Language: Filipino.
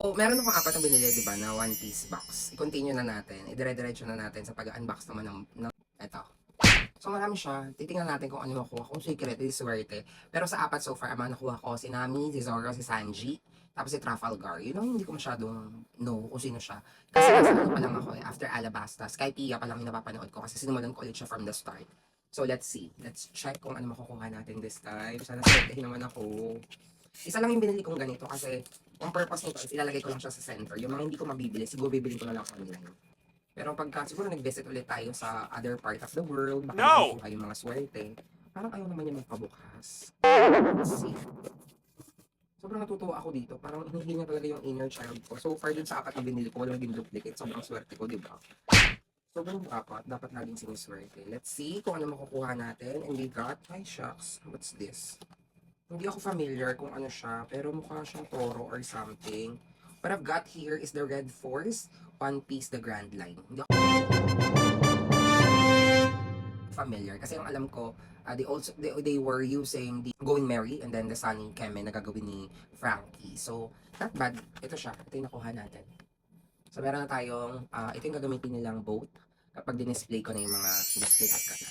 Oh, meron akong apat na binili, di ba, na one piece box. I-continue na natin. Idire-diretso na natin sa pag-unbox naman ng eto. So marami siya. Titingnan natin kung ano makuha. Kung secret, is swerte. Pero sa apat so far, ang nakuha ko, si Nami, si Zoro, si Sanji, tapos si Trafalgar. Yun ang hindi ko masyadong know kung sino siya. Kasi nasa ano pa lang ako eh, after Alabasta. Sky Pia pa lang yung napapanood ko kasi sinimulan ko ulit siya from the start. So let's see. Let's check kung ano makukuha natin this time. Sana swertehin naman ako. Isa lang yung binili kong ganito kasi ang purpose nito is ilalagay ko lang siya sa center. Yung mga hindi ko mabibili, siguro bibili ko na lang online. Pero pagka siguro nag-visit ulit tayo sa other part of the world, baka No! makukuha yung mga swerte. Parang ayaw naman yung magpabukas. Let's see. Sobrang natutuwa ako dito. Parang hinihinga talaga yung inner child ko. So far dun sa apat na binili ko, walang dinuduplicate. Sobrang swerte ko, di ba? Sobrang dapat laging sinuswerte. Let's see kung ano makukuha natin. And we got, ay shucks, what's this? Hindi ako familiar kung ano siya, pero mukha siyang toro or something. What I've got here is the Red Force, One Piece, the Grand Line. Hindi ako familiar kasi ang alam ko, they were using the Going Merry and then the Sunny Keme na gagawin ni Frankie. So, not bad. Ito siya. Ito yung nakuha natin. So, meron na tayong, ito yung gagamitin nilang boat kapag dinisplay ko na yung mga display icon na.